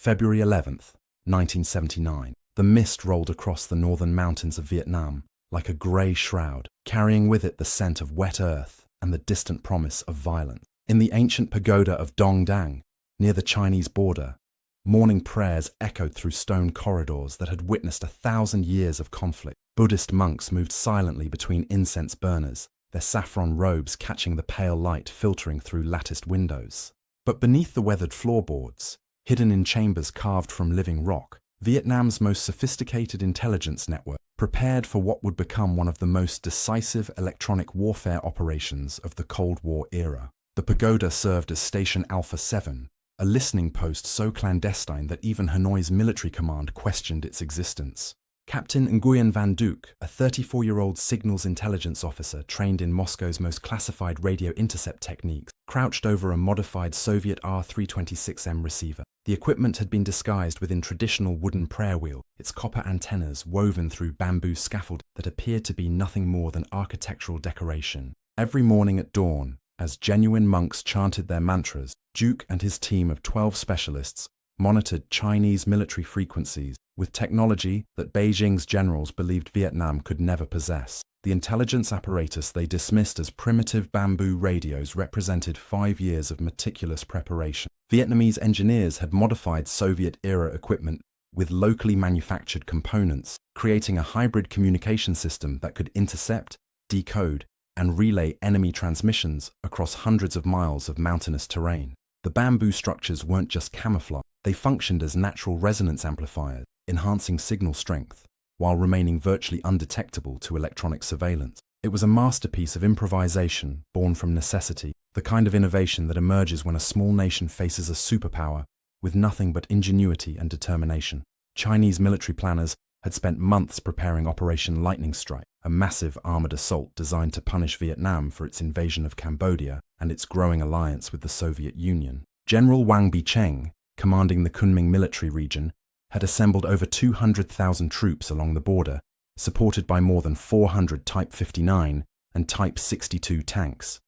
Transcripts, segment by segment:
February 11th, 1979. The mist rolled across the northern mountains of Vietnam like a grey shroud, carrying with it the scent of wet earth and the distant promise of violence. In the ancient pagoda of Dong Dang, near the Chinese border, morning prayers echoed through stone corridors that had witnessed 1,000 years of conflict. Buddhist monks moved silently between incense burners, their saffron robes catching the pale light filtering through latticed windows. But beneath the weathered floorboards, hidden in chambers carved from living rock, Vietnam's most sophisticated intelligence network prepared for what would become one of the most decisive electronic warfare operations of the Cold War era. The pagoda served as Station Alpha 7, a listening post so clandestine that even Hanoi's military command questioned its existence. Captain Nguyen Van Duc, a 34-year-old signals intelligence officer trained in Moscow's most classified radio intercept techniques, crouched over a modified Soviet R-326M receiver. The equipment had been disguised within traditional wooden prayer wheel, its copper antennas woven through bamboo scaffold that appeared to be nothing more than architectural decoration. Every morning at dawn, as genuine monks chanted their mantras, Duke and his team of 12 specialists monitored Chinese military frequencies with technology that Beijing's generals believed Vietnam could never possess. The intelligence apparatus they dismissed as primitive bamboo radios represented 5 years of meticulous preparation. Vietnamese engineers had modified Soviet-era equipment with locally manufactured components, creating a hybrid communication system that could intercept, decode, and relay enemy transmissions across hundreds of miles of mountainous terrain. The bamboo structures weren't just camouflage, they functioned as natural resonance amplifiers, enhancing signal strength, while remaining virtually undetectable to electronic surveillance. It was a masterpiece of improvisation born from necessity, the kind of innovation that emerges when a small nation faces a superpower with nothing but ingenuity and determination. Chinese military planners had spent months preparing Operation Lightning Strike, a massive armored assault designed to punish Vietnam for its invasion of Cambodia and its growing alliance with the Soviet Union. General Wang Bicheng, commanding the Kunming military region, had assembled over 200,000 troops along the border, supported by more than 400 Type 59 and Type 62 tanks.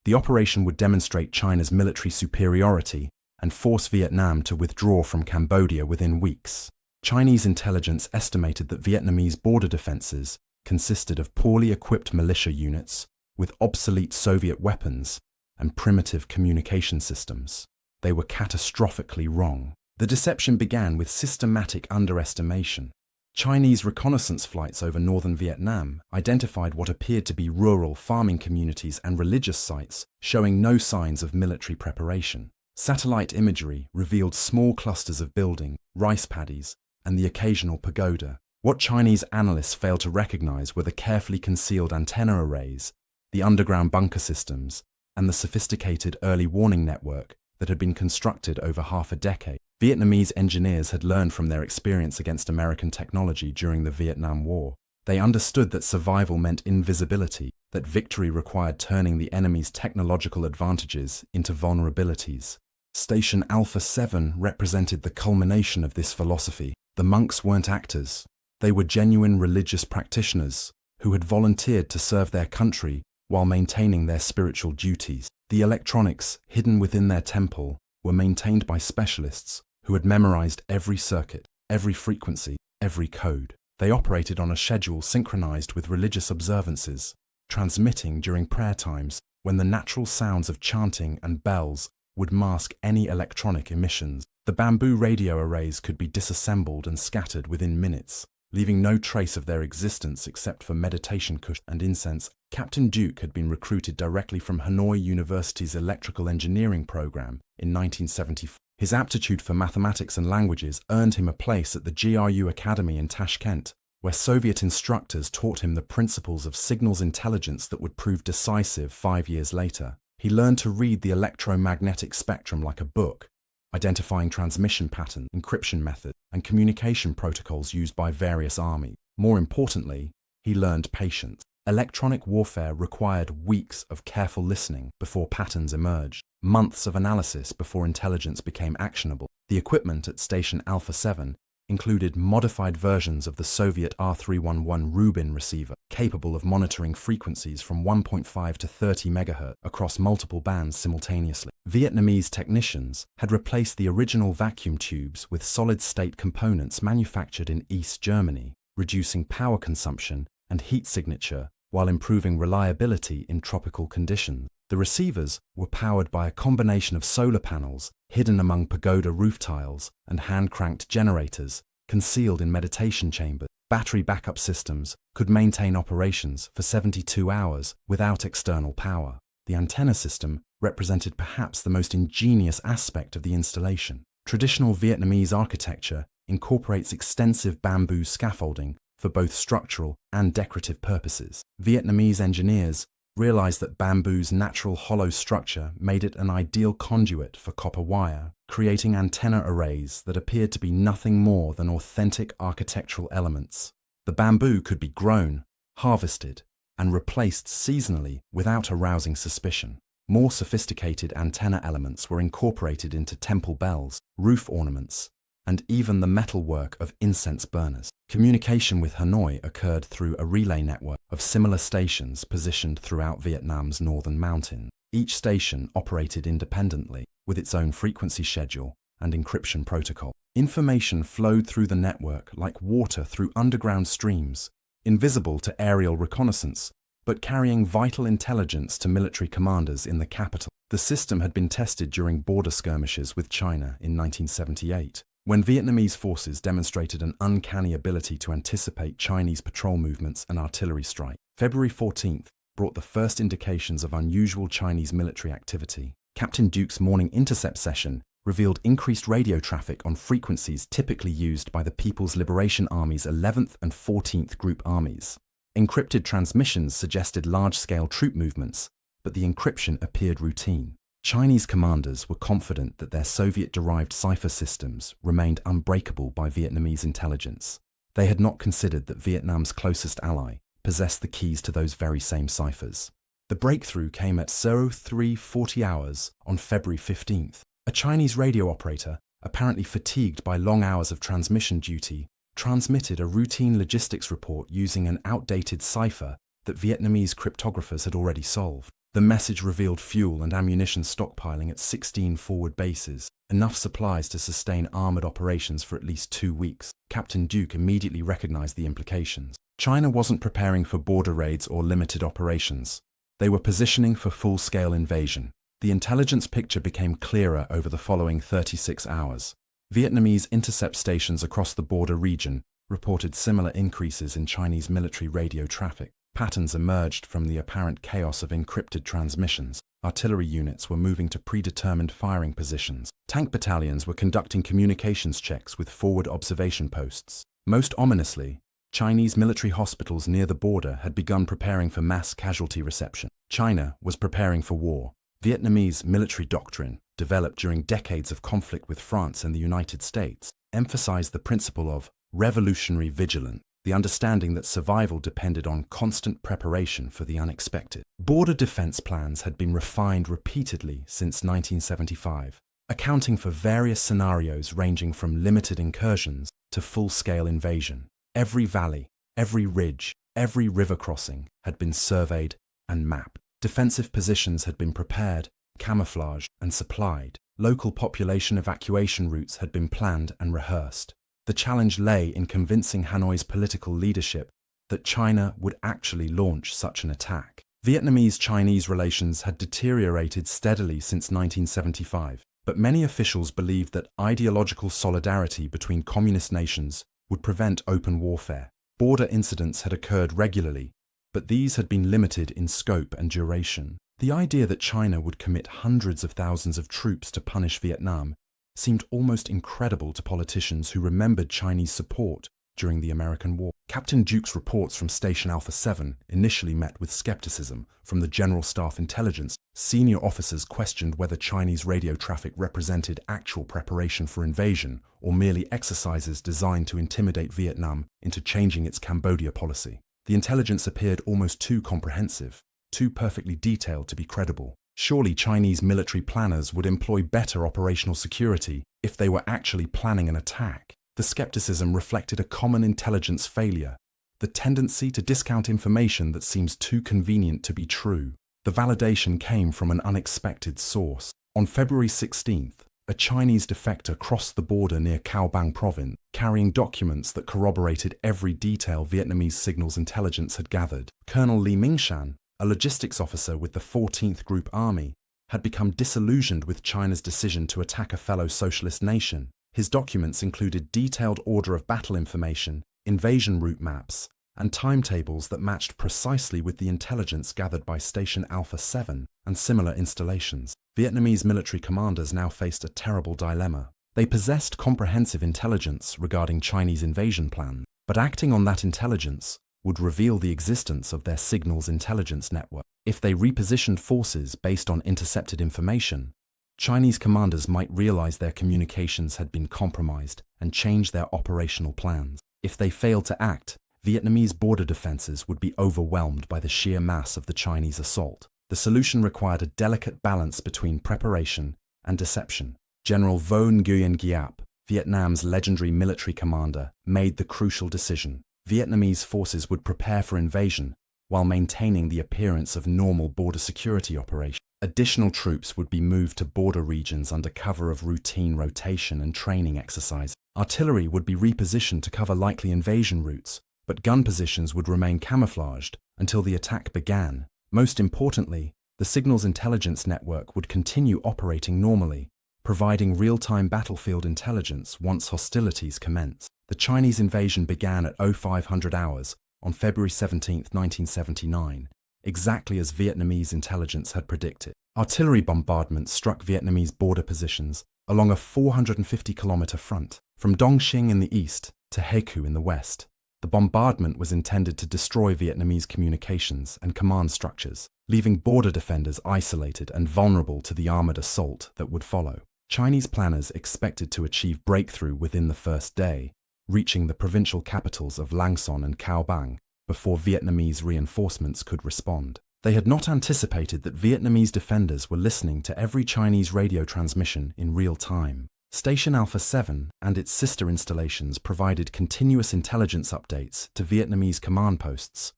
The operation would demonstrate China's military superiority and force Vietnam to withdraw from Cambodia within weeks. Chinese intelligence estimated that Vietnamese border defenses consisted of poorly equipped militia units with obsolete Soviet weapons and primitive communication systems. They were catastrophically wrong. The deception began with systematic underestimation. Chinese reconnaissance flights over northern Vietnam identified what appeared to be rural farming communities and religious sites, showing no signs of military preparation. Satellite imagery revealed small clusters of buildings, rice paddies, and the occasional pagoda. What Chinese analysts failed to recognize were the carefully concealed antenna arrays, the underground bunker systems, and the sophisticated early warning network that had been constructed over half a decade. Vietnamese engineers had learned from their experience against American technology during the Vietnam War. They understood that survival meant invisibility, that victory required turning the enemy's technological advantages into vulnerabilities. Station Alpha 7 represented the culmination of this philosophy. The monks weren't actors. They were genuine religious practitioners who had volunteered to serve their country while maintaining their spiritual duties. The electronics hidden within their temple were maintained by specialists who had memorized every circuit, every frequency, every code. They operated on a schedule synchronized with religious observances, transmitting during prayer times when the natural sounds of chanting and bells would mask any electronic emissions. The bamboo radio arrays could be disassembled and scattered within minutes, leaving no trace of their existence except for meditation cushions and incense. Captain Duke had been recruited directly from Hanoi University's electrical engineering program in 1974. His aptitude for mathematics and languages earned him a place at the GRU Academy in Tashkent, where Soviet instructors taught him the principles of signals intelligence that would prove decisive 5 years later. He learned to read the electromagnetic spectrum like a book, identifying transmission patterns, encryption methods, and communication protocols used by various armies. More importantly, he learned patience. Electronic warfare required weeks of careful listening before patterns emerged, months of analysis before intelligence became actionable. The equipment at Station Alpha 7 included modified versions of the Soviet R311 Rubin receiver, capable of monitoring frequencies from 1.5 to 30 MHz across multiple bands simultaneously. Vietnamese technicians had replaced the original vacuum tubes with solid-state components manufactured in East Germany, reducing power consumption and heat signature while improving reliability in tropical conditions. The receivers were powered by a combination of solar panels hidden among pagoda roof tiles and hand-cranked generators concealed in meditation chambers. Battery backup systems could maintain operations for 72 hours without external power. The antenna system represented perhaps the most ingenious aspect of the installation. Traditional Vietnamese architecture incorporates extensive bamboo scaffolding for both structural and decorative purposes. Vietnamese engineers realized that bamboo's natural hollow structure made it an ideal conduit for copper wire, creating antenna arrays that appeared to be nothing more than authentic architectural elements. The bamboo could be grown, harvested, and replaced seasonally without arousing suspicion. More sophisticated antenna elements were incorporated into temple bells, roof ornaments, and even the metalwork of incense burners. Communication with Hanoi occurred through a relay network of similar stations positioned throughout Vietnam's northern mountains. Each station operated independently, with its own frequency schedule and encryption protocol. Information flowed through the network like water through underground streams, invisible to aerial reconnaissance, but carrying vital intelligence to military commanders in the capital. The system had been tested during border skirmishes with China in 1978. When Vietnamese forces demonstrated an uncanny ability to anticipate Chinese patrol movements and artillery strikes. February 14th brought the first indications of unusual Chinese military activity. Captain Duke's morning intercept session revealed increased radio traffic on frequencies typically used by the People's Liberation Army's 11th and 14th Group Armies. Encrypted transmissions suggested large-scale troop movements, but the encryption appeared routine. Chinese commanders were confident that their Soviet-derived cipher systems remained unbreakable by Vietnamese intelligence. They had not considered that Vietnam's closest ally possessed the keys to those very same ciphers. The breakthrough came at 03:40 hours on February 15th. A Chinese radio operator, apparently fatigued by long hours of transmission duty, transmitted a routine logistics report using an outdated cipher that Vietnamese cryptographers had already solved. The message revealed fuel and ammunition stockpiling at 16 forward bases, enough supplies to sustain armored operations for at least 2 weeks. Captain Duke immediately recognized the implications. China wasn't preparing for border raids or limited operations. They were positioning for full-scale invasion. The intelligence picture became clearer over the following 36 hours. Vietnamese intercept stations across the border region reported similar increases in Chinese military radio traffic. Patterns emerged from the apparent chaos of encrypted transmissions. Artillery units were moving to predetermined firing positions. Tank battalions were conducting communications checks with forward observation posts. Most ominously, Chinese military hospitals near the border had begun preparing for mass casualty reception. China was preparing for war. Vietnamese military doctrine, developed during decades of conflict with France and the United States, emphasized the principle of revolutionary vigilance, the understanding that survival depended on constant preparation for the unexpected. Border defense plans had been refined repeatedly since 1975, accounting for various scenarios ranging from limited incursions to full-scale invasion. Every valley, every ridge, every river crossing had been surveyed and mapped. Defensive positions had been prepared, camouflaged, and supplied. Local population evacuation routes had been planned and rehearsed. The challenge lay in convincing Hanoi's political leadership that China would actually launch such an attack. Vietnamese-Chinese relations had deteriorated steadily since 1975, but many officials believed that ideological solidarity between communist nations would prevent open warfare. Border incidents had occurred regularly, but these had been limited in scope and duration. The idea that China would commit hundreds of thousands of troops to punish Vietnam seemed almost incredible to politicians who remembered Chinese support during the American War. Captain Duke's reports from Station Alpha 7 initially met with skepticism from the General Staff Intelligence. Senior officers questioned whether Chinese radio traffic represented actual preparation for invasion or merely exercises designed to intimidate Vietnam into changing its Cambodia policy. The intelligence appeared almost too comprehensive, too perfectly detailed to be credible. Surely Chinese military planners would employ better operational security if they were actually planning an attack. The skepticism reflected a common intelligence failure, the tendency to discount information that seems too convenient to be true. The validation came from an unexpected source. On February 16th, a Chinese defector crossed the border near Cao Bang province, carrying documents that corroborated every detail Vietnamese signals intelligence had gathered. Colonel Li Mingshan, a logistics officer with the 14th Group Army, had become disillusioned with China's decision to attack a fellow socialist nation. His documents included detailed order of battle information, invasion route maps, and timetables that matched precisely with the intelligence gathered by Station Alpha 7 and similar installations. Vietnamese military commanders now faced a terrible dilemma. They possessed comprehensive intelligence regarding Chinese invasion plans, but acting on that intelligence would reveal the existence of their signals intelligence network. If they repositioned forces based on intercepted information, Chinese commanders might realize their communications had been compromised and change their operational plans. If they failed to act, Vietnamese border defenses would be overwhelmed by the sheer mass of the Chinese assault. The solution required a delicate balance between preparation and deception. General Vo Nguyen Giap, Vietnam's legendary military commander, made the crucial decision. Vietnamese forces would prepare for invasion while maintaining the appearance of normal border security operations. Additional troops would be moved to border regions under cover of routine rotation and training exercises. Artillery would be repositioned to cover likely invasion routes, but gun positions would remain camouflaged until the attack began. Most importantly, the signals intelligence network would continue operating normally, providing real-time battlefield intelligence once hostilities commenced. The Chinese invasion began at 0500 hours on February 17, 1979, exactly as Vietnamese intelligence had predicted. Artillery bombardments struck Vietnamese border positions along a 450-kilometer front, from Dongxing in the east to Haikou in the west. The bombardment was intended to destroy Vietnamese communications and command structures, leaving border defenders isolated and vulnerable to the armored assault that would follow. Chinese planners expected to achieve breakthrough within the first day, reaching the provincial capitals of Lang Son and Cao Bang before Vietnamese reinforcements could respond. They had not anticipated that Vietnamese defenders were listening to every Chinese radio transmission in real time. Station Alpha 7 and its sister installations provided continuous intelligence updates to Vietnamese command posts,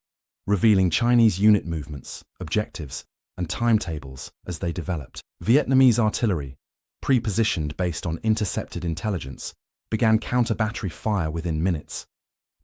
revealing Chinese unit movements, objectives, and timetables as they developed. Vietnamese artillery, pre-positioned based on intercepted intelligence, began counter-battery fire within minutes,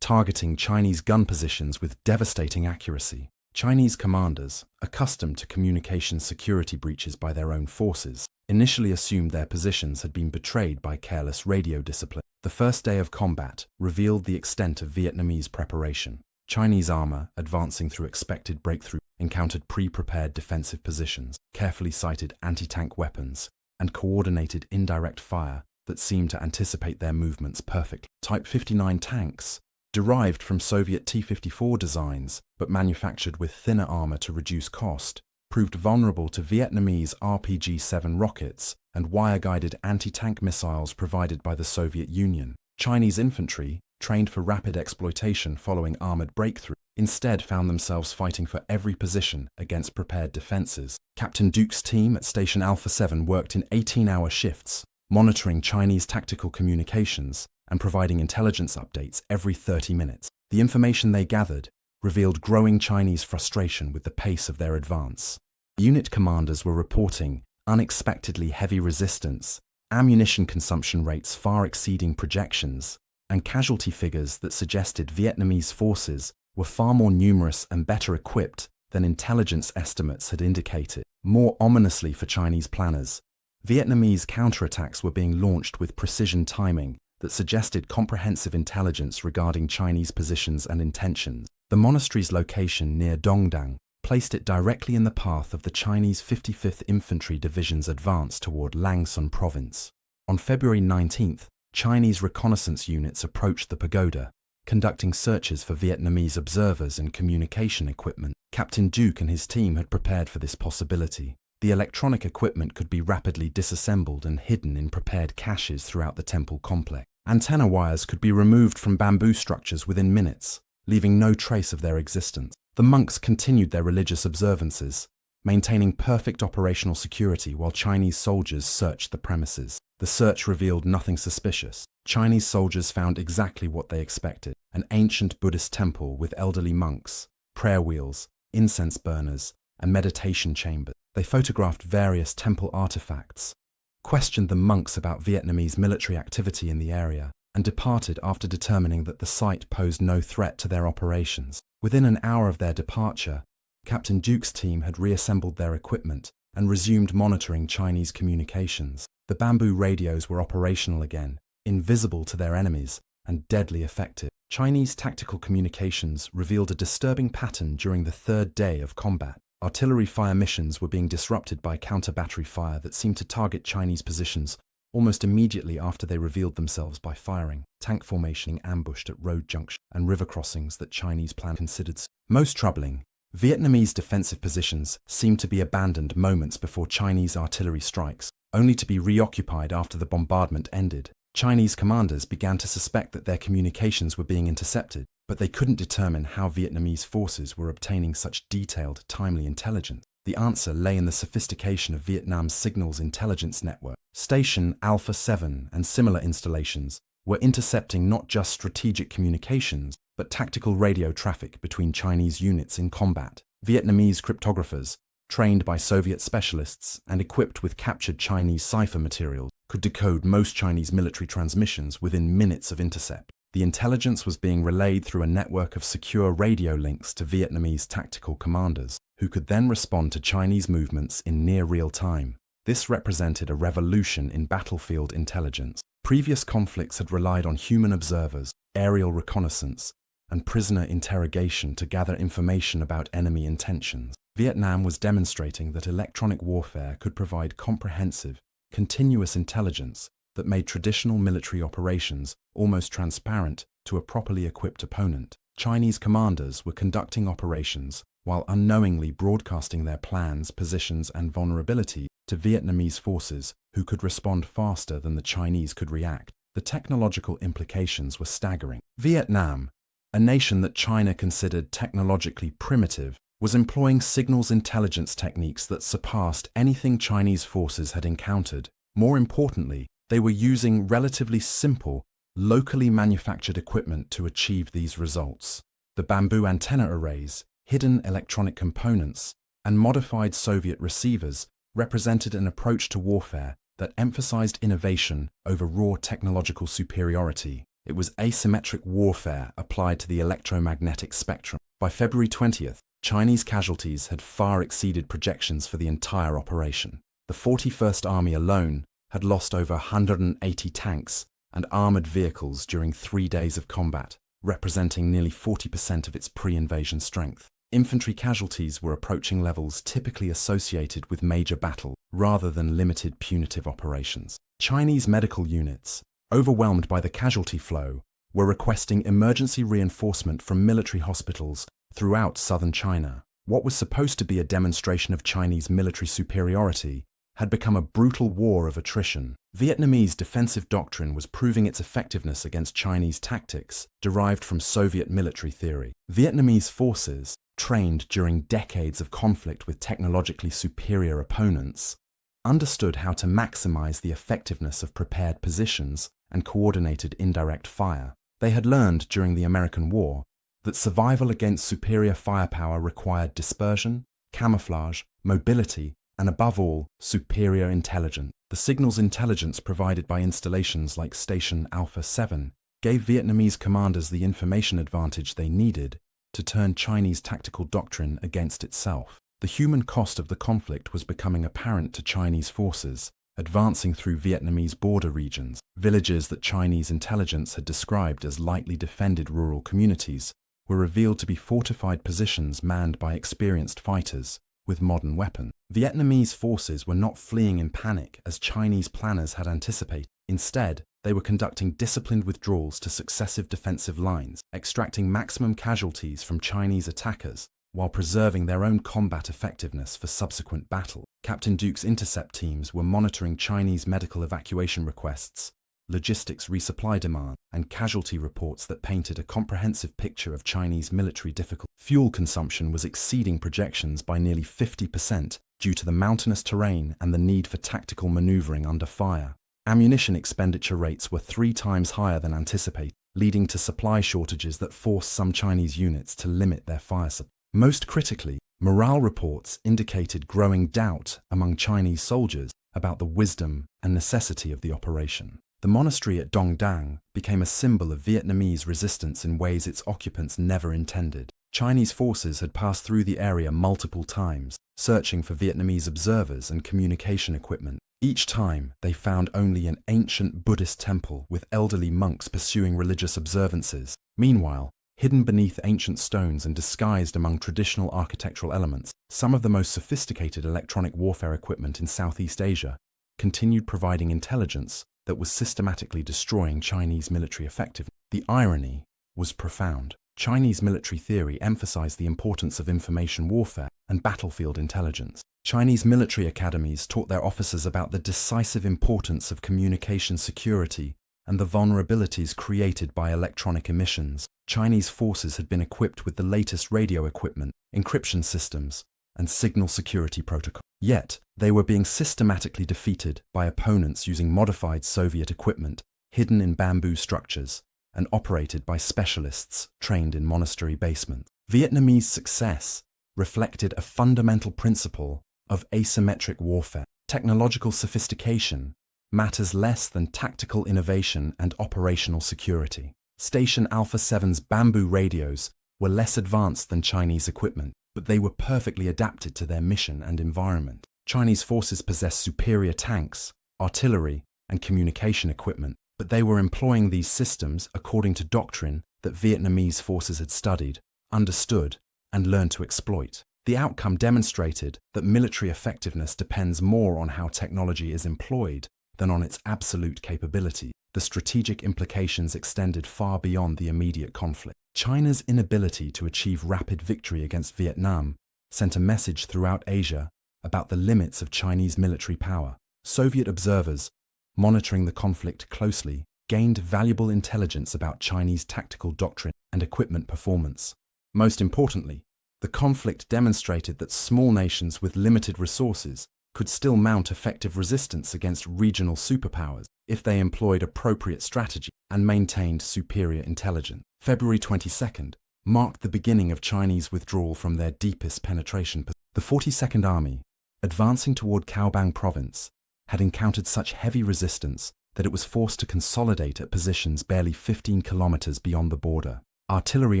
targeting Chinese gun positions with devastating accuracy. Chinese commanders, accustomed to communication security breaches by their own forces, initially assumed their positions had been betrayed by careless radio discipline. The first day of combat revealed the extent of Vietnamese preparation. Chinese armor, advancing through expected breakthrough, encountered pre-prepared defensive positions, carefully sighted anti-tank weapons, and coordinated indirect fire that seemed to anticipate their movements perfectly. Type 59 tanks, derived from Soviet T-54 designs but manufactured with thinner armor to reduce cost, proved vulnerable to Vietnamese RPG-7 rockets and wire-guided anti-tank missiles provided by the Soviet Union. Chinese infantry, trained for rapid exploitation following armored breakthrough, instead found themselves fighting for every position against prepared defenses. Captain Duke's team at Station Alpha 7 worked in 18-hour shifts, monitoring Chinese tactical communications and providing intelligence updates every 30 minutes. The information they gathered revealed growing Chinese frustration with the pace of their advance. Unit commanders were reporting unexpectedly heavy resistance, ammunition consumption rates far exceeding projections, and casualty figures that suggested Vietnamese forces were far more numerous and better equipped than intelligence estimates had indicated. More ominously for Chinese planners, Vietnamese counterattacks were being launched with precision timing that suggested comprehensive intelligence regarding Chinese positions and intentions. The monastery's location near Dongdang placed it directly in the path of the Chinese 55th Infantry Division's advance toward Lang Son province. On February 19th, Chinese reconnaissance units approached the pagoda, conducting searches for Vietnamese observers and communication equipment. Captain Duke and his team had prepared for this possibility. The electronic equipment could be rapidly disassembled and hidden in prepared caches throughout the temple complex. Antenna wires could be removed from bamboo structures within minutes, leaving no trace of their existence. The monks continued their religious observances, maintaining perfect operational security while Chinese soldiers searched the premises. The search revealed nothing suspicious. Chinese soldiers found exactly what they expected: an ancient Buddhist temple with elderly monks, prayer wheels, incense burners, and meditation chambers. They photographed various temple artifacts, questioned the monks about Vietnamese military activity in the area, and departed after determining that the site posed no threat to their operations. Within an hour of their departure, Captain Duke's team had reassembled their equipment and resumed monitoring Chinese communications. The bamboo radios were operational again, invisible to their enemies and deadly effective. Chinese tactical communications revealed a disturbing pattern during the third day of combat. Artillery fire missions were being disrupted by counter-battery fire that seemed to target Chinese positions almost immediately after they revealed themselves by firing. Tank formation ambushed at road junctions and river crossings that Chinese planned considered. Most troubling, Vietnamese defensive positions seemed to be abandoned moments before Chinese artillery strikes, only to be reoccupied after the bombardment ended. Chinese commanders began to suspect that their communications were being intercepted, but they couldn't determine how Vietnamese forces were obtaining such detailed, timely intelligence. The answer lay in the sophistication of Vietnam's signals intelligence network. Station Alpha 7 and similar installations were intercepting not just strategic communications, but tactical radio traffic between Chinese units in combat. Vietnamese cryptographers, trained by Soviet specialists and equipped with captured Chinese cipher materials, could decode most Chinese military transmissions within minutes of intercept. The intelligence was being relayed through a network of secure radio links to Vietnamese tactical commanders, who could then respond to Chinese movements in near real time. This represented a revolution in battlefield intelligence. Previous conflicts had relied on human observers, aerial reconnaissance, and prisoner interrogation to gather information about enemy intentions. Vietnam was demonstrating that electronic warfare could provide comprehensive, continuous intelligence that made traditional military operations almost transparent to a properly equipped opponent. Chinese commanders were conducting operations while unknowingly broadcasting their plans, positions, and vulnerability to Vietnamese forces who could respond faster than the Chinese could react. The technological implications were staggering. Vietnam, a nation that China considered technologically primitive, was employing signals intelligence techniques that surpassed anything Chinese forces had encountered. More importantly, they were using relatively simple, locally manufactured equipment to achieve these results. The bamboo antenna arrays, hidden electronic components, and modified Soviet receivers represented an approach to warfare that emphasized innovation over raw technological superiority. It was asymmetric warfare applied to the electromagnetic spectrum. By February 20th, Chinese casualties had far exceeded projections for the entire operation. The 41st Army alone had lost over 180 tanks and armored vehicles during 3 days of combat, representing nearly 40% of its pre-invasion strength. Infantry casualties were approaching levels typically associated with major battle, rather than limited punitive operations. Chinese medical units, overwhelmed by the casualty flow, were requesting emergency reinforcement from military hospitals throughout southern China. What was supposed to be a demonstration of Chinese military superiority had become a brutal war of attrition. Vietnamese defensive doctrine was proving its effectiveness against Chinese tactics derived from Soviet military theory. Vietnamese forces, trained during decades of conflict with technologically superior opponents, understood how to maximize the effectiveness of prepared positions and coordinated indirect fire. They had learned during the American War that survival against superior firepower required dispersion, camouflage, mobility, and above all, superior intelligence. The signals intelligence provided by installations like Station Alpha 7 gave Vietnamese commanders the information advantage they needed to turn Chinese tactical doctrine against itself. The human cost of the conflict was becoming apparent to Chinese forces, advancing through Vietnamese border regions. Villages that Chinese intelligence had described as lightly defended rural communities were revealed to be fortified positions manned by experienced fighters with modern weapons. Vietnamese forces were not fleeing in panic as Chinese planners had anticipated. Instead, they were conducting disciplined withdrawals to successive defensive lines, extracting maximum casualties from Chinese attackers while preserving their own combat effectiveness for subsequent battle. Captain Duke's intercept teams were monitoring Chinese medical evacuation requests, logistics resupply demand, and casualty reports that painted a comprehensive picture of Chinese military difficulty. Fuel consumption was exceeding projections by nearly 50% due to the mountainous terrain and the need for tactical maneuvering under fire. Ammunition expenditure rates were 3 times higher than anticipated, leading to supply shortages that forced some Chinese units to limit their fire supply. Most critically, morale reports indicated growing doubt among Chinese soldiers about the wisdom and necessity of the operation. The monastery at Dongdang became a symbol of Vietnamese resistance in ways its occupants never intended. Chinese forces had passed through the area multiple times, searching for Vietnamese observers and communication equipment. Each time, they found only an ancient Buddhist temple with elderly monks pursuing religious observances. Meanwhile, hidden beneath ancient stones and disguised among traditional architectural elements, some of the most sophisticated electronic warfare equipment in Southeast Asia continued providing intelligence that was systematically destroying Chinese military effectiveness. The irony was profound. Chinese military theory emphasized the importance of information warfare and battlefield intelligence. Chinese military academies taught their officers about the decisive importance of communication security and the vulnerabilities created by electronic emissions. Chinese forces had been equipped with the latest radio equipment, encryption systems, and signal security protocols. Yet, they were being systematically defeated by opponents using modified Soviet equipment, hidden in bamboo structures, and operated by specialists trained in monastery basements. Vietnamese success reflected a fundamental principle of asymmetric warfare. Technological sophistication matters less than tactical innovation and operational security. Station Alpha 7's bamboo radios were less advanced than Chinese equipment, but they were perfectly adapted to their mission and environment. Chinese forces possessed superior tanks, artillery, and communication equipment, but they were employing these systems according to doctrine that Vietnamese forces had studied, understood, and learned to exploit. The outcome demonstrated that military effectiveness depends more on how technology is employed than on its absolute capability. The strategic implications extended far beyond the immediate conflict. China's inability to achieve rapid victory against Vietnam sent a message throughout Asia about the limits of Chinese military power. Soviet observers, monitoring the conflict closely, gained valuable intelligence about Chinese tactical doctrine and equipment performance. Most importantly, the conflict demonstrated that small nations with limited resources could still mount effective resistance against regional superpowers if they employed appropriate strategy and maintained superior intelligence. February 22nd marked the beginning of Chinese withdrawal from their deepest penetration. The 42nd Army, advancing toward Caobang Province, had encountered such heavy resistance that it was forced to consolidate at positions barely 15 kilometers beyond the border. Artillery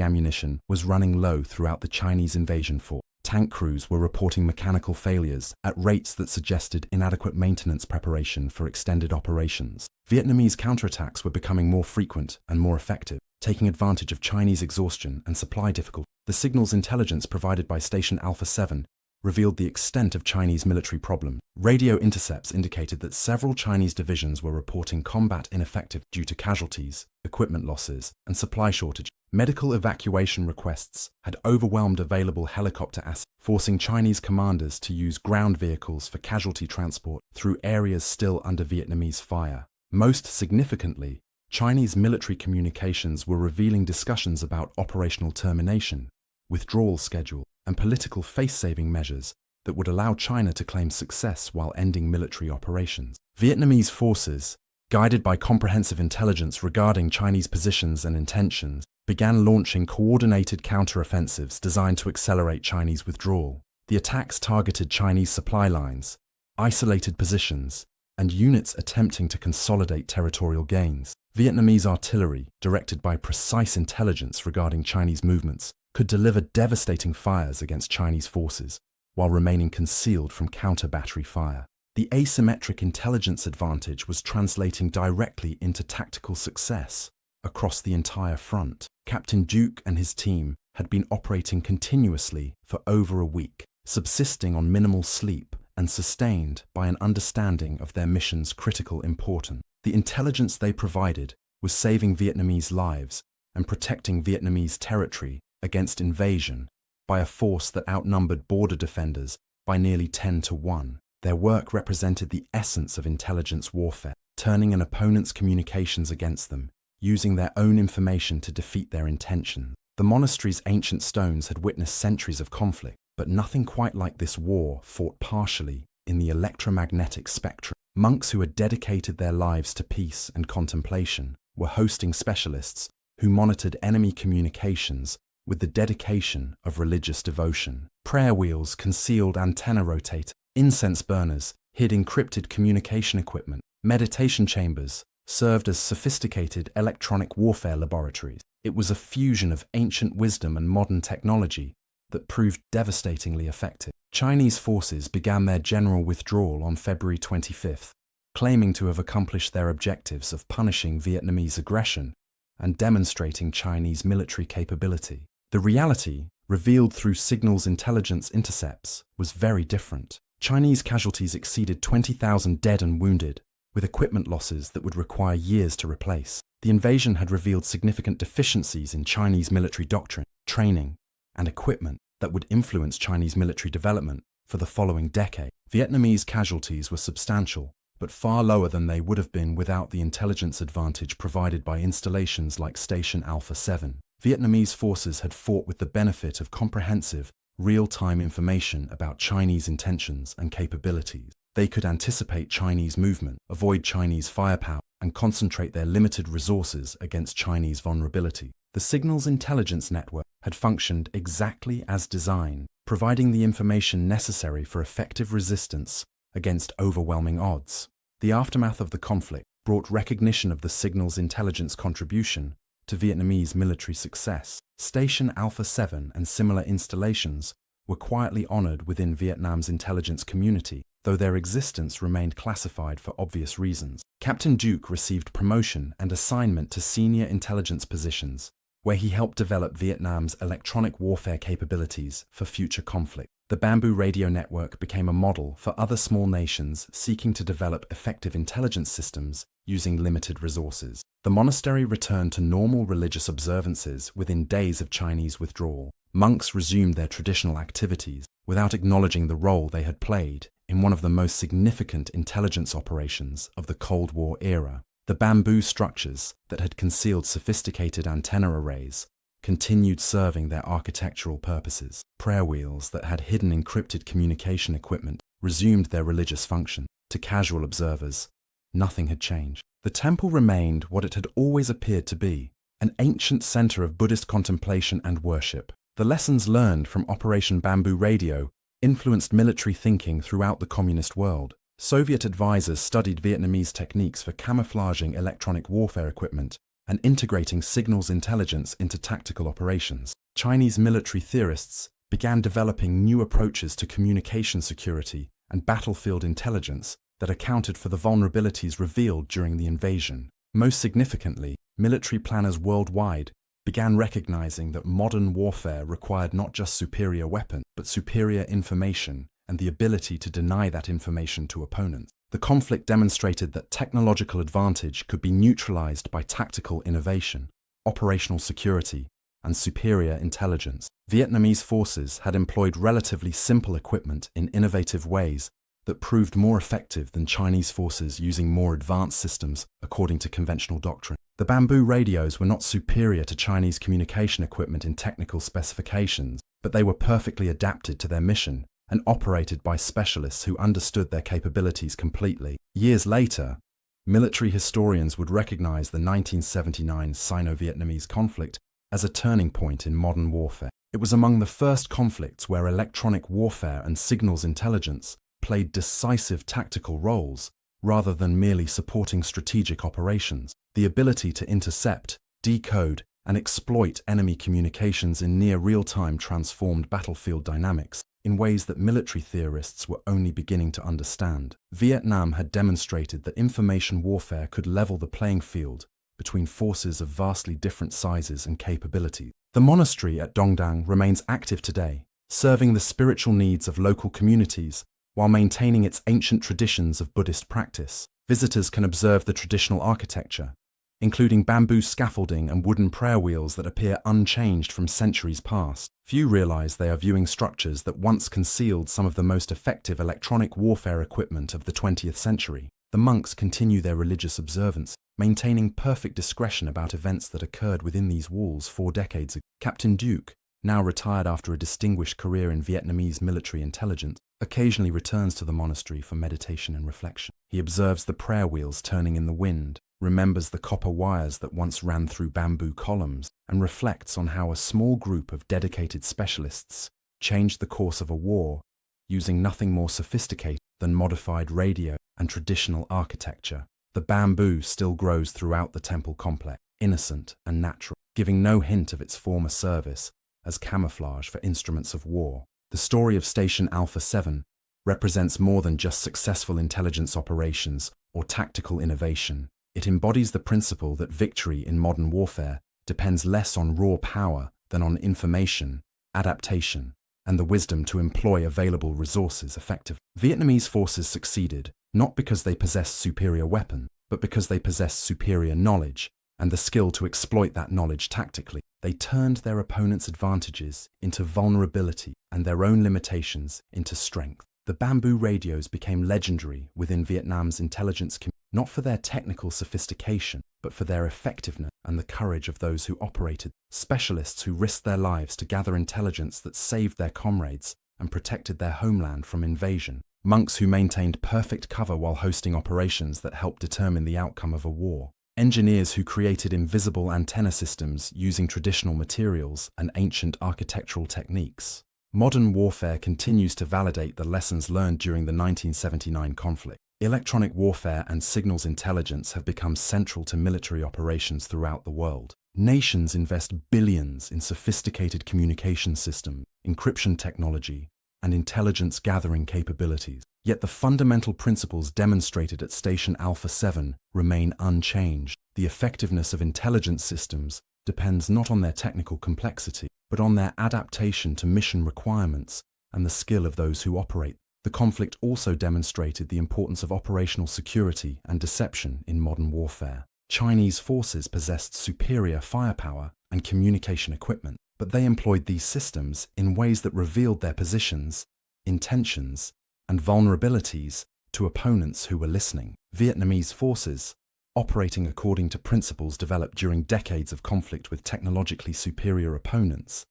ammunition was running low throughout the Chinese invasion force. Tank crews were reporting mechanical failures at rates that suggested inadequate maintenance preparation for extended operations. Vietnamese counterattacks were becoming more frequent and more effective, taking advantage of Chinese exhaustion and supply difficulty. The signals intelligence provided by Station Alpha 7 revealed the extent of Chinese military problems. Radio intercepts indicated that several Chinese divisions were reporting combat ineffective due to casualties, equipment losses, and supply shortages. Medical evacuation requests had overwhelmed available helicopter assets, forcing Chinese commanders to use ground vehicles for casualty transport through areas still under Vietnamese fire. Most significantly, Chinese military communications were revealing discussions about operational termination, withdrawal schedule, and political face-saving measures that would allow China to claim success while ending military operations. Vietnamese forces, guided by comprehensive intelligence regarding Chinese positions and intentions, began launching coordinated counteroffensives designed to accelerate Chinese withdrawal. The attacks targeted Chinese supply lines, isolated positions, and units attempting to consolidate territorial gains. Vietnamese artillery, directed by precise intelligence regarding Chinese movements, could deliver devastating fires against Chinese forces while remaining concealed from counter-battery fire. The asymmetric intelligence advantage was translating directly into tactical success across the entire front. Captain Duke and his team had been operating continuously for over a week, subsisting on minimal sleep and sustained by an understanding of their mission's critical importance. The intelligence they provided was saving Vietnamese lives and protecting Vietnamese territory against invasion by a force that outnumbered border defenders by nearly 10 to 1. Their work represented the essence of intelligence warfare, turning an opponent's communications against them, using their own information to defeat their intentions. The monastery's ancient stones had witnessed centuries of conflict, but nothing quite like this war fought partially in the electromagnetic spectrum. Monks who had dedicated their lives to peace and contemplation were hosting specialists who monitored enemy communications with the dedication of religious devotion. Prayer wheels concealed antenna rotators, incense burners hid encrypted communication equipment, meditation chambers served as sophisticated electronic warfare laboratories. It was a fusion of ancient wisdom and modern technology that proved devastatingly effective. Chinese forces began their general withdrawal on February 25th, claiming to have accomplished their objectives of punishing Vietnamese aggression and demonstrating Chinese military capability. The reality, revealed through signals intelligence intercepts, was very different. Chinese casualties exceeded 20,000 dead and wounded, with equipment losses that would require years to replace. The invasion had revealed significant deficiencies in Chinese military doctrine, training, and equipment that would influence Chinese military development for the following decade. Vietnamese casualties were substantial, but far lower than they would have been without the intelligence advantage provided by installations like Station Alpha 7. Vietnamese forces had fought with the benefit of comprehensive, real-time information about Chinese intentions and capabilities. They could anticipate Chinese movement, avoid Chinese firepower, and concentrate their limited resources against Chinese vulnerability. The signals intelligence network had functioned exactly as designed, providing the information necessary for effective resistance against overwhelming odds. The aftermath of the conflict brought recognition of the signals intelligence contribution to Vietnamese military success. Station Alpha 7 and similar installations were quietly honored within Vietnam's intelligence community, though their existence remained classified for obvious reasons. Captain Duke received promotion and assignment to senior intelligence positions, where he helped develop Vietnam's electronic warfare capabilities for future conflict. The Bamboo Radio Network became a model for other small nations seeking to develop effective intelligence systems using limited resources. The monastery returned to normal religious observances within days of Chinese withdrawal. Monks resumed their traditional activities without acknowledging the role they had played in one of the most significant intelligence operations of the Cold War era. The bamboo structures that had concealed sophisticated antenna arrays continued serving their architectural purposes. Prayer wheels that had hidden encrypted communication equipment resumed their religious function. To casual observers, nothing had changed. The temple remained what it had always appeared to be, an ancient center of Buddhist contemplation and worship. The lessons learned from Operation Bamboo Radio influenced military thinking throughout the communist world. Soviet advisors studied Vietnamese techniques for camouflaging electronic warfare equipment and integrating signals intelligence into tactical operations. Chinese military theorists began developing new approaches to communication security and battlefield intelligence that accounted for the vulnerabilities revealed during the invasion. Most significantly, military planners worldwide began recognizing that modern warfare required not just superior weapons, but superior information and the ability to deny that information to opponents. The conflict demonstrated that technological advantage could be neutralized by tactical innovation, operational security, and superior intelligence. Vietnamese forces had employed relatively simple equipment in innovative ways that proved more effective than Chinese forces using more advanced systems according to conventional doctrine. The bamboo radios were not superior to Chinese communication equipment in technical specifications, but they were perfectly adapted to their mission and operated by specialists who understood their capabilities completely. Years later, military historians would recognize the 1979 Sino-Vietnamese conflict as a turning point in modern warfare. It was among the first conflicts where electronic warfare and signals intelligence played decisive tactical roles rather than merely supporting strategic operations. The ability to intercept, decode, and exploit enemy communications in near real-time transformed battlefield dynamics in ways that military theorists were only beginning to understand. Vietnam had demonstrated that information warfare could level the playing field between forces of vastly different sizes and capabilities. The monastery at Dong Dang remains active today, serving the spiritual needs of local communities while maintaining its ancient traditions of Buddhist practice. Visitors can observe the traditional architecture, including bamboo scaffolding and wooden prayer wheels that appear unchanged from centuries past. Few realize they are viewing structures that once concealed some of the most effective electronic warfare equipment of the 20th century. The monks continue their religious observance, maintaining perfect discretion about events that occurred within these walls 4 decades ago. Captain Duke, now retired after a distinguished career in Vietnamese military intelligence, occasionally returns to the monastery for meditation and reflection. He observes the prayer wheels turning in the wind, remembers the copper wires that once ran through bamboo columns, and reflects on how a small group of dedicated specialists changed the course of a war using nothing more sophisticated than modified radio and traditional architecture. The bamboo still grows throughout the temple complex, innocent and natural, giving no hint of its former service as camouflage for instruments of war. The story of Station Alpha 7 represents more than just successful intelligence operations or tactical innovation. It embodies the principle that victory in modern warfare depends less on raw power than on information, adaptation, and the wisdom to employ available resources effectively. Vietnamese forces succeeded not because they possessed superior weapons, but because they possessed superior knowledge and the skill to exploit that knowledge tactically. They turned their opponent's advantages into vulnerability and their own limitations into strength. The bamboo radios became legendary within Vietnam's intelligence community, not for their technical sophistication, but for their effectiveness and the courage of those who operated. Specialists who risked their lives to gather intelligence that saved their comrades and protected their homeland from invasion. Monks who maintained perfect cover while hosting operations that helped determine the outcome of a war. Engineers who created invisible antenna systems using traditional materials and ancient architectural techniques. Modern warfare continues to validate the lessons learned during the 1979 conflict. Electronic warfare and signals intelligence have become central to military operations throughout the world. Nations invest billions in sophisticated communication systems, encryption technology, and intelligence gathering capabilities. Yet the fundamental principles demonstrated at Station Alpha 7 remain unchanged. The effectiveness of intelligence systems depends not on their technical complexity, but on their adaptation to mission requirements and the skill of those who operate. The conflict also demonstrated the importance of operational security and deception in modern warfare. Chinese forces possessed superior firepower and communication equipment, but they employed these systems in ways that revealed their positions, intentions, and vulnerabilities to opponents who were listening. Vietnamese forces, operating according to principles developed during decades of conflict with technologically superior opponents,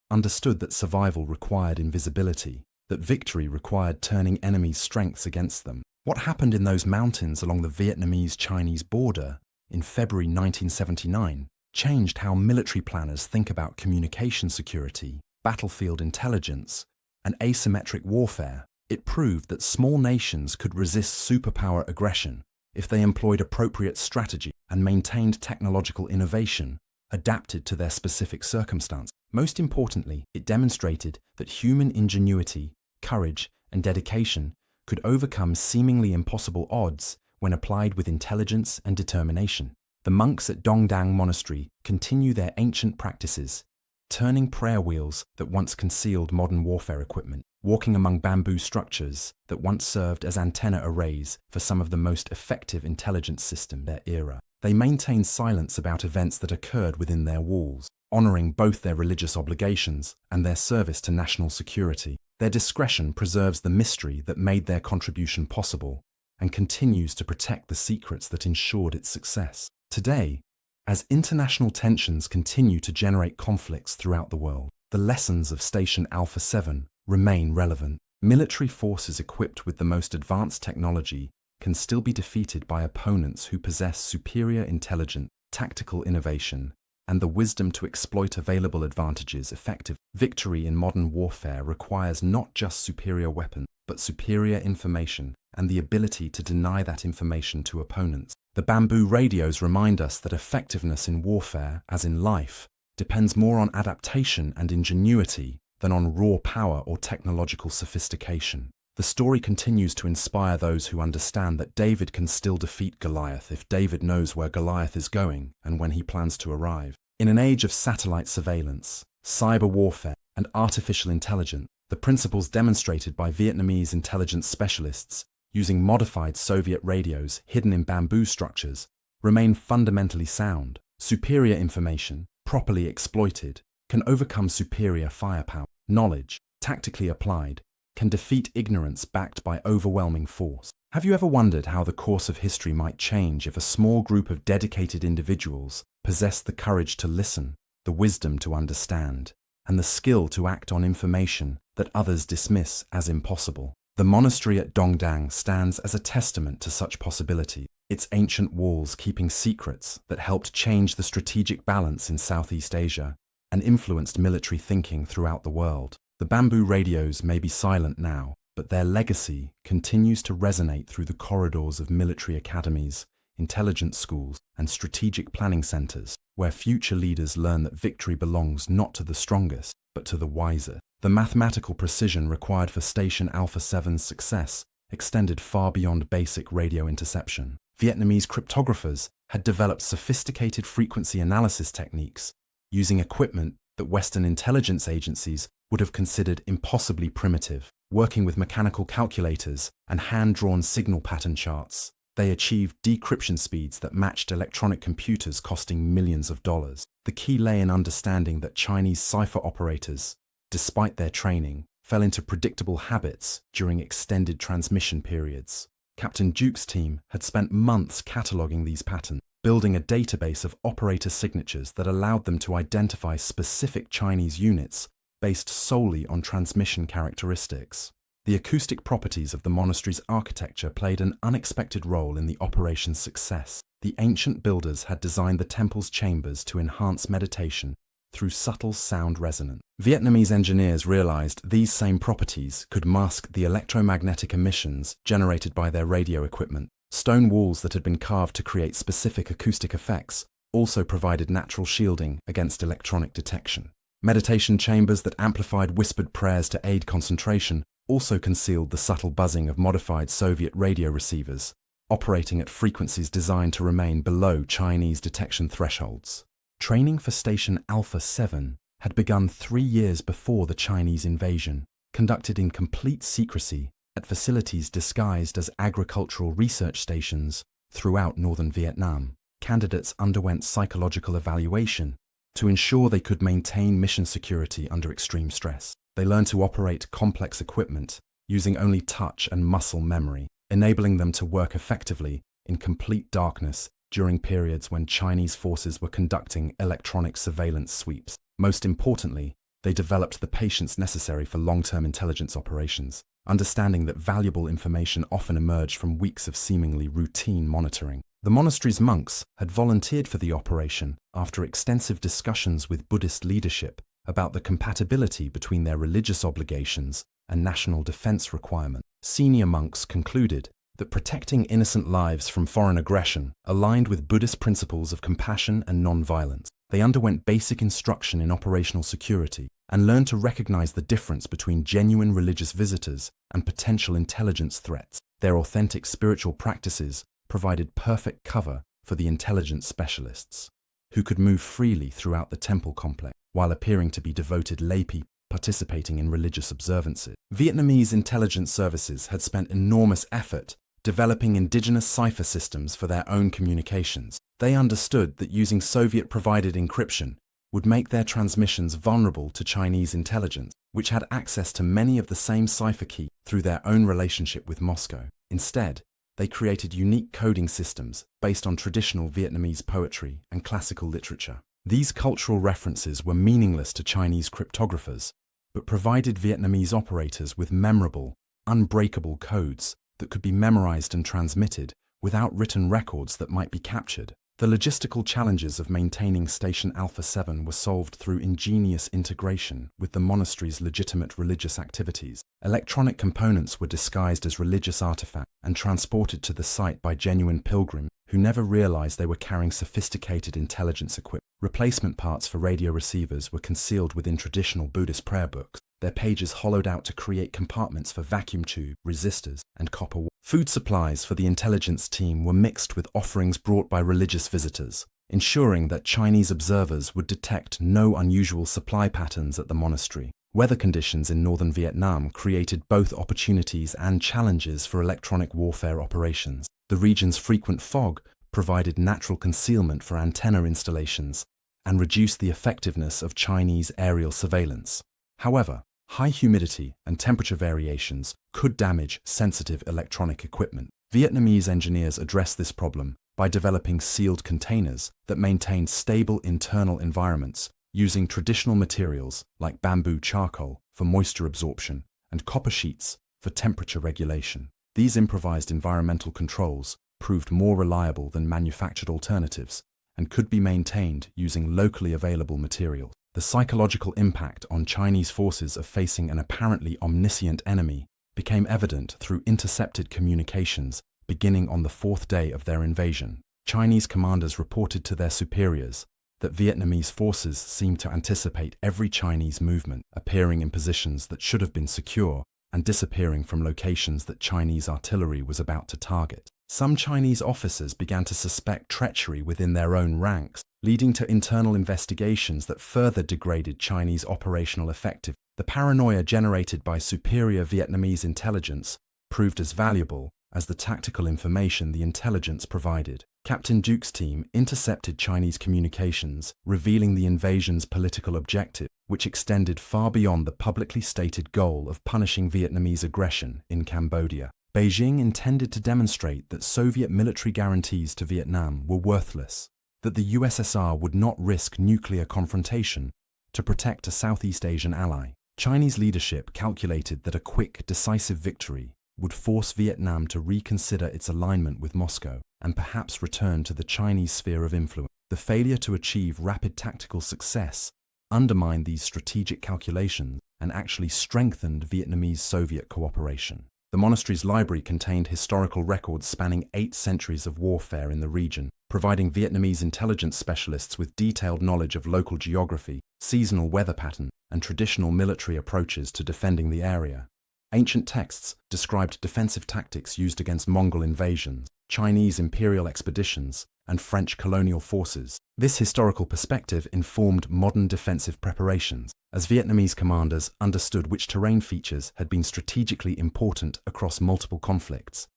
understood that survival required invisibility, that victory required turning enemies' strengths against them. What happened in those mountains along the Vietnamese-Chinese border in February 1979 changed how military planners think about communication security, battlefield intelligence, and asymmetric warfare. It proved that small nations could resist superpower aggression if they employed appropriate strategy and maintained technological innovation adapted to their specific circumstance. Most importantly, it demonstrated that human ingenuity, courage, and dedication could overcome seemingly impossible odds when applied with intelligence and determination. The monks at Dong Dang Monastery continue their ancient practices, turning prayer wheels that once concealed modern warfare equipment, walking among bamboo structures that once served as antenna arrays for some of the most effective intelligence systems of their era. They maintain silence about events that occurred within their walls, honoring both their religious obligations and their service to national security. Their discretion preserves the mystery that made their contribution possible and continues to protect the secrets that ensured its success. Today, as international tensions continue to generate conflicts throughout the world, the lessons of Station Alpha 7 remain relevant. Military forces equipped with the most advanced technology can still be defeated by opponents who possess superior intelligence, tactical innovation, and the wisdom to exploit available advantages effectively. Victory in modern warfare requires not just superior weapons, but superior information and the ability to deny that information to opponents. The bamboo radios remind us that effectiveness in warfare, as in life, depends more on adaptation and ingenuity than on raw power or technological sophistication. The story continues to inspire those who understand that David can still defeat Goliath if David knows where Goliath is going and when he plans to arrive. In an age of satellite surveillance, cyber warfare, and artificial intelligence, the principles demonstrated by Vietnamese intelligence specialists using modified Soviet radios hidden in bamboo structures remain fundamentally sound. Superior information, properly exploited, can overcome superior firepower. Knowledge, tactically applied, can defeat ignorance backed by overwhelming force. Have you ever wondered how the course of history might change if a small group of dedicated individuals possessed the courage to listen, the wisdom to understand, and the skill to act on information that others dismiss as impossible. The monastery at Dongdang stands as a testament to such possibility, its ancient walls keeping secrets that helped change the strategic balance in Southeast Asia and influenced military thinking throughout the world. The bamboo radios may be silent now, but their legacy continues to resonate through the corridors of military academies, intelligence schools, and strategic planning centers, where future leaders learn that victory belongs not to the strongest, but to the wiser. The mathematical precision required for Station Alpha 7's success extended far beyond basic radio interception. Vietnamese cryptographers had developed sophisticated frequency analysis techniques, using equipment that Western intelligence agencies would have considered impossibly primitive. Working with mechanical calculators and hand-drawn signal pattern charts, they achieved decryption speeds that matched electronic computers costing millions of dollars. The key lay in understanding that Chinese cipher operators, despite their training, fell into predictable habits during extended transmission periods. Captain Duke's team had spent months cataloging these patterns, building a database of operator signatures that allowed them to identify specific Chinese units based solely on transmission characteristics. The acoustic properties of the monastery's architecture played an unexpected role in the operation's success. The ancient builders had designed the temple's chambers to enhance meditation through subtle sound resonance. Vietnamese engineers realized these same properties could mask the electromagnetic emissions generated by their radio equipment. Stone walls that had been carved to create specific acoustic effects also provided natural shielding against electronic detection. Meditation chambers that amplified whispered prayers to aid concentration also concealed the subtle buzzing of modified Soviet radio receivers, operating at frequencies designed to remain below Chinese detection thresholds. Training for Station Alpha 7 had begun 3 years before the Chinese invasion, conducted in complete secrecy at facilities disguised as agricultural research stations throughout northern Vietnam. Candidates underwent psychological evaluation to ensure they could maintain mission security under extreme stress. They learned to operate complex equipment using only touch and muscle memory, enabling them to work effectively in complete darkness during periods when Chinese forces were conducting electronic surveillance sweeps. Most importantly, they developed the patience necessary for long-term intelligence operations, understanding that valuable information often emerged from weeks of seemingly routine monitoring. The monastery's monks had volunteered for the operation after extensive discussions with Buddhist leadership about the compatibility between their religious obligations and national defense requirements. Senior monks concluded that protecting innocent lives from foreign aggression aligned with Buddhist principles of compassion and non-violence. They underwent basic instruction in operational security and learned to recognize the difference between genuine religious visitors and potential intelligence threats. Their authentic spiritual practices provided perfect cover for the intelligence specialists, who could move freely throughout the temple complex while appearing to be devoted laypeople participating in religious observances. Vietnamese intelligence services had spent enormous effort developing indigenous cipher systems for their own communications. They understood that using Soviet-provided encryption would make their transmissions vulnerable to Chinese intelligence, which had access to many of the same cipher keys through their own relationship with Moscow. Instead, they created unique coding systems based on traditional Vietnamese poetry and classical literature. These cultural references were meaningless to Chinese cryptographers, but provided Vietnamese operators with memorable, unbreakable codes that could be memorized and transmitted without written records that might be captured. The logistical challenges of maintaining Station Alpha 7 were solved through ingenious integration with the monastery's legitimate religious activities. Electronic components were disguised as religious artifacts and transported to the site by genuine pilgrims who never realized they were carrying sophisticated intelligence equipment. Replacement parts for radio receivers were concealed within traditional Buddhist prayer books, their pages hollowed out to create compartments for vacuum tube, resistors, and copper wire. Food supplies for the intelligence team were mixed with offerings brought by religious visitors, ensuring that Chinese observers would detect no unusual supply patterns at the monastery. Weather conditions in northern Vietnam created both opportunities and challenges for electronic warfare operations. The region's frequent fog provided natural concealment for antenna installations and reduced the effectiveness of Chinese aerial surveillance. However, high humidity and temperature variations could damage sensitive electronic equipment. Vietnamese engineers addressed this problem by developing sealed containers that maintained stable internal environments using traditional materials like bamboo charcoal for moisture absorption and copper sheets for temperature regulation. These improvised environmental controls proved more reliable than manufactured alternatives and could be maintained using locally available materials. The psychological impact on Chinese forces of facing an apparently omniscient enemy became evident through intercepted communications beginning on the fourth day of their invasion. Chinese commanders reported to their superiors that Vietnamese forces seemed to anticipate every Chinese movement, appearing in positions that should have been secure and disappearing from locations that Chinese artillery was about to target. Some Chinese officers began to suspect treachery within their own ranks, leading to internal investigations that further degraded Chinese operational effectiveness. The paranoia generated by superior Vietnamese intelligence proved as valuable as the tactical information the intelligence provided. Captain Duke's team intercepted Chinese communications, revealing the invasion's political objective, which extended far beyond the publicly stated goal of punishing Vietnamese aggression in Cambodia. Beijing intended to demonstrate that Soviet military guarantees to Vietnam were worthless, that the USSR would not risk nuclear confrontation to protect a Southeast Asian ally. Chinese leadership calculated that a quick, decisive victory would force Vietnam to reconsider its alignment with Moscow and perhaps return to the Chinese sphere of influence. The failure to achieve rapid tactical success undermined these strategic calculations and actually strengthened Vietnamese-Soviet cooperation. The monastery's library contained historical records spanning 8 centuries of warfare in the region, providing Vietnamese intelligence specialists with detailed knowledge of local geography, seasonal weather patterns, and traditional military approaches to defending the area. Ancient texts described defensive tactics used against Mongol invasions, Chinese imperial expeditions, and French colonial forces. This historical perspective informed modern defensive preparations, as Vietnamese commanders understood which terrain features had been strategically important across multiple conflicts,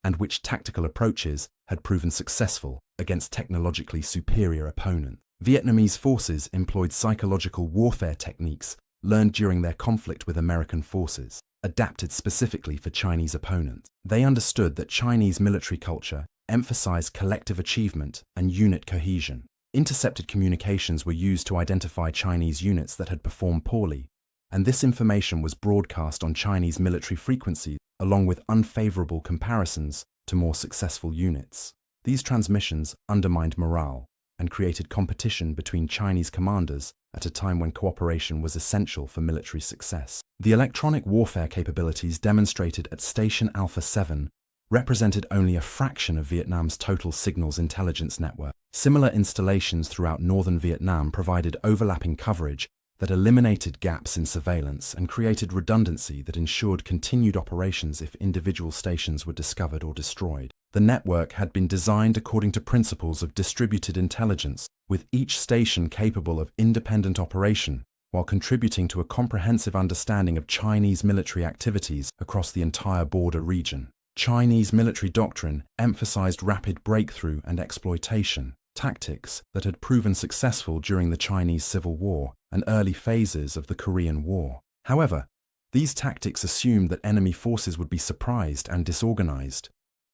and which tactical approaches had proven successful against technologically superior opponents. Vietnamese forces employed psychological warfare techniques learned during their conflict with American forces, adapted specifically for Chinese opponents. They understood that Chinese military culture emphasized collective achievement and unit cohesion. Intercepted communications were used to identify Chinese units that had performed poorly, and this information was broadcast on Chinese military frequencies, along with unfavorable comparisons to more successful units. These transmissions undermined morale and created competition between Chinese commanders at a time when cooperation was essential for military success. The electronic warfare capabilities demonstrated at Station Alpha 7 represented only a fraction of Vietnam's total signals intelligence network. Similar installations throughout northern Vietnam provided overlapping coverage that eliminated gaps in surveillance and created redundancy that ensured continued operations if individual stations were discovered or destroyed. The network had been designed according to principles of distributed intelligence, with each station capable of independent operation, while contributing to a comprehensive understanding of Chinese military activities across the entire border region. Chinese military doctrine emphasized rapid breakthrough and exploitation, tactics that had proven successful during the Chinese Civil War and early phases of the Korean War. However, these tactics assumed that enemy forces would be surprised and disorganized,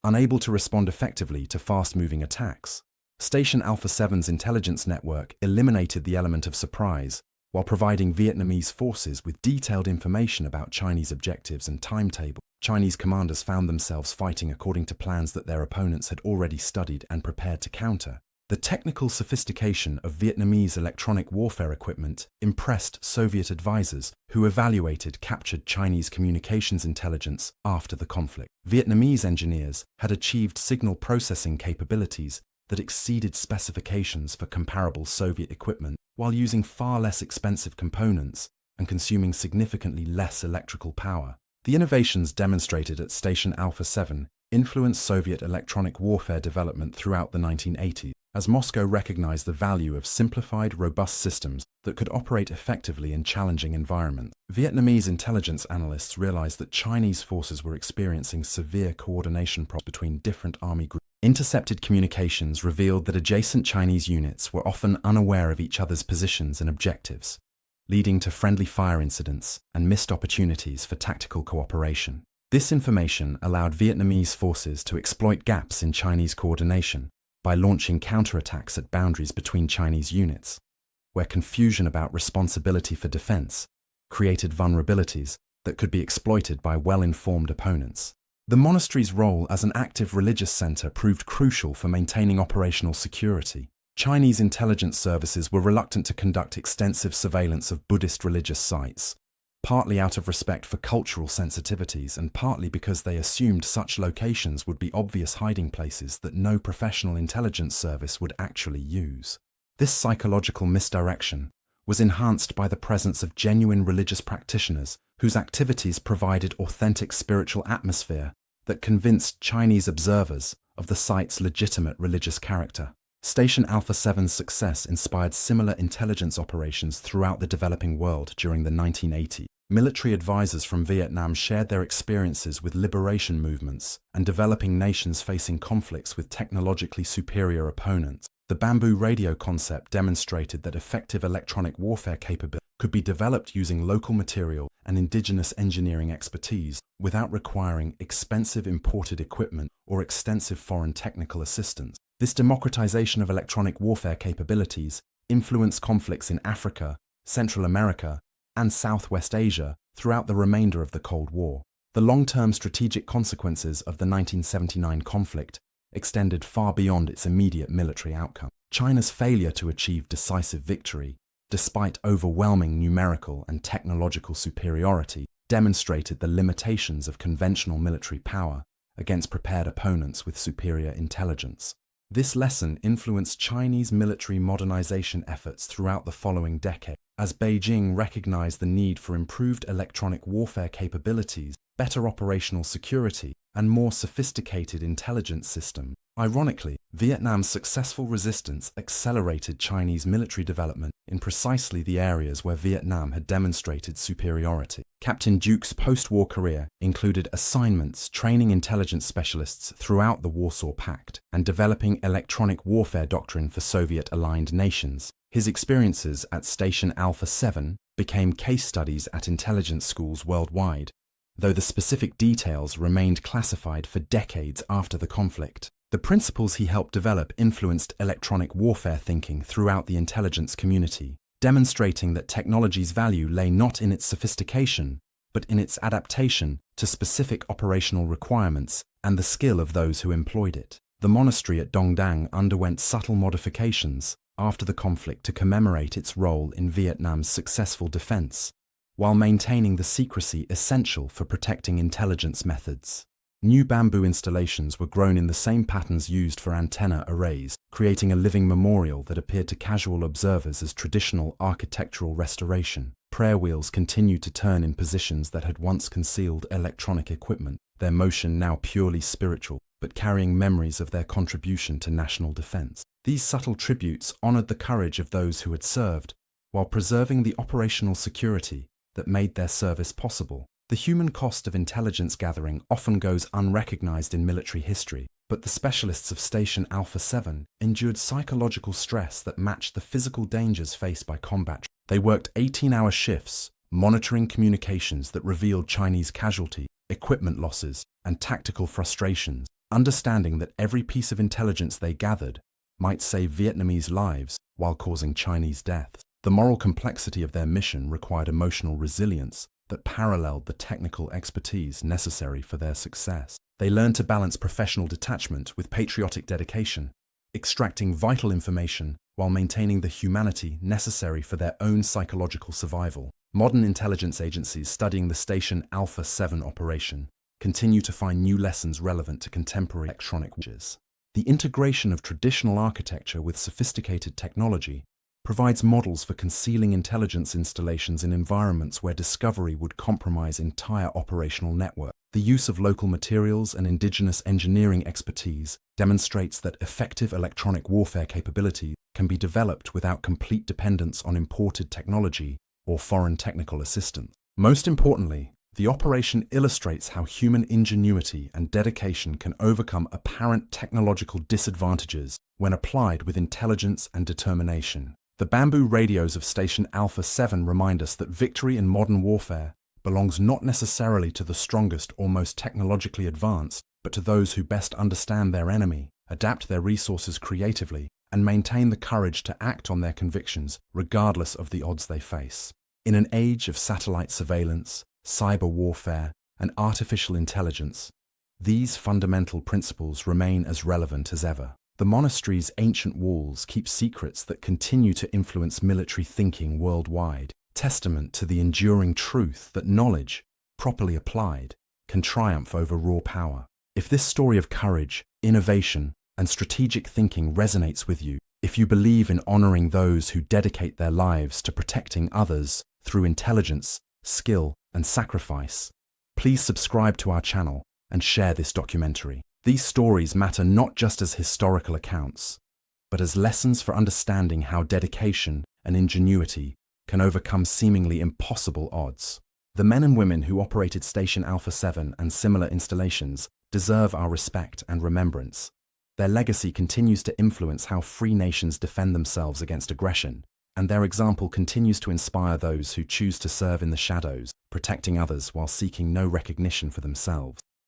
unable to respond effectively to fast-moving attacks. Station Alpha 7's intelligence network eliminated the element of surprise while providing Vietnamese forces with detailed information about Chinese objectives and timetable. Chinese commanders found themselves fighting according to plans that their opponents had already studied and prepared to counter. The technical sophistication of Vietnamese electronic warfare equipment impressed Soviet advisors who evaluated captured Chinese communications intelligence after the conflict. Vietnamese engineers had achieved signal processing capabilities that exceeded specifications for comparable Soviet equipment while using far less expensive components and consuming significantly less electrical power. The innovations demonstrated at Station Alpha 7 influenced Soviet electronic warfare development throughout the 1980s, as Moscow recognized the value of simplified, robust systems that could operate effectively in challenging environments. Vietnamese intelligence analysts realized that Chinese forces were experiencing severe coordination problems between different army groups. Intercepted communications revealed that adjacent Chinese units were often unaware of each other's positions and objectives, leading to friendly fire incidents and missed opportunities for tactical cooperation. This information allowed Vietnamese forces to exploit gaps in Chinese coordination by launching counterattacks at boundaries between Chinese units, where confusion about responsibility for defense created vulnerabilities that could be exploited by well-informed opponents. The monastery's role as an active religious center proved crucial for maintaining operational security. Chinese intelligence services were reluctant to conduct extensive surveillance of Buddhist religious sites, partly out of respect for cultural sensitivities and partly because they assumed such locations would be obvious hiding places that no professional intelligence service would actually use. This psychological misdirection was enhanced by the presence of genuine religious practitioners whose activities provided authentic spiritual atmosphere that convinced Chinese observers of the site's legitimate religious character. Station Alpha 7's success inspired similar intelligence operations throughout the developing world during the 1980s. Military advisors from Vietnam shared their experiences with liberation movements and developing nations facing conflicts with technologically superior opponents. The bamboo radio concept demonstrated that effective electronic warfare capability could be developed using local material and indigenous engineering expertise without requiring expensive imported equipment or extensive foreign technical assistance. This democratization of electronic warfare capabilities influenced conflicts in Africa, Central America, and Southwest Asia throughout the remainder of the Cold War. The long-term strategic consequences of the 1979 conflict extended far beyond its immediate military outcome. China's failure to achieve decisive victory, despite overwhelming numerical and technological superiority, demonstrated the limitations of conventional military power against prepared opponents with superior intelligence. This lesson influenced Chinese military modernization efforts throughout the following decade, as Beijing recognized the need for improved electronic warfare capabilities, better operational security, and more sophisticated intelligence systems. Ironically, Vietnam's successful resistance accelerated Chinese military development in precisely the areas where Vietnam had demonstrated superiority. Captain Duke's post-war career included assignments training intelligence specialists throughout the Warsaw Pact and developing electronic warfare doctrine for Soviet-aligned nations. His experiences at Station Alpha 7 became case studies at intelligence schools worldwide, though the specific details remained classified for decades after the conflict. The principles he helped develop influenced electronic warfare thinking throughout the intelligence community, demonstrating that technology's value lay not in its sophistication, but in its adaptation to specific operational requirements and the skill of those who employed it. The monastery at Dongdang underwent subtle modifications after the conflict to commemorate its role in Vietnam's successful defense, while maintaining the secrecy essential for protecting intelligence methods. New bamboo installations were grown in the same patterns used for antenna arrays, creating a living memorial that appeared to casual observers as traditional architectural restoration. Prayer wheels continued to turn in positions that had once concealed electronic equipment, their motion now purely spiritual, but carrying memories of their contribution to national defense. These subtle tributes honored the courage of those who had served, while preserving the operational security that made their service possible. The human cost of intelligence gathering often goes unrecognized in military history, but the specialists of Station Alpha 7 endured psychological stress that matched the physical dangers faced by combat. They worked 18-hour shifts, monitoring communications that revealed Chinese casualty, equipment losses, and tactical frustrations, understanding that every piece of intelligence they gathered might save Vietnamese lives while causing Chinese deaths. The moral complexity of their mission required emotional resilience that paralleled the technical expertise necessary for their success. They learned to balance professional detachment with patriotic dedication, extracting vital information while maintaining the humanity necessary for their own psychological survival. Modern intelligence agencies studying the Station Alpha 7 operation continue to find new lessons relevant to contemporary electronic warfare. The integration of traditional architecture with sophisticated technology provides models for concealing intelligence installations in environments where discovery would compromise entire operational networks. The use of local materials and indigenous engineering expertise demonstrates that effective electronic warfare capability can be developed without complete dependence on imported technology or foreign technical assistance. Most importantly, the operation illustrates how human ingenuity and dedication can overcome apparent technological disadvantages when applied with intelligence and determination. The bamboo radios of Station Alpha 7 remind us that victory in modern warfare belongs not necessarily to the strongest or most technologically advanced, but to those who best understand their enemy, adapt their resources creatively, and maintain the courage to act on their convictions regardless of the odds they face. In an age of satellite surveillance, cyber warfare, and artificial intelligence, these fundamental principles remain as relevant as ever. The monastery's ancient walls keep secrets that continue to influence military thinking worldwide, testament to the enduring truth that knowledge, properly applied, can triumph over raw power. If this story of courage, innovation, and strategic thinking resonates with you, if you believe in honoring those who dedicate their lives to protecting others through intelligence, skill, and sacrifice, please subscribe to our channel and share this documentary. These stories matter not just as historical accounts, but as lessons for understanding how dedication and ingenuity can overcome seemingly impossible odds. The men and women who operated Station Alpha 7 and similar installations deserve our respect and remembrance. Their legacy continues to influence how free nations defend themselves against aggression, and their example continues to inspire those who choose to serve in the shadows, protecting others while seeking no recognition for themselves.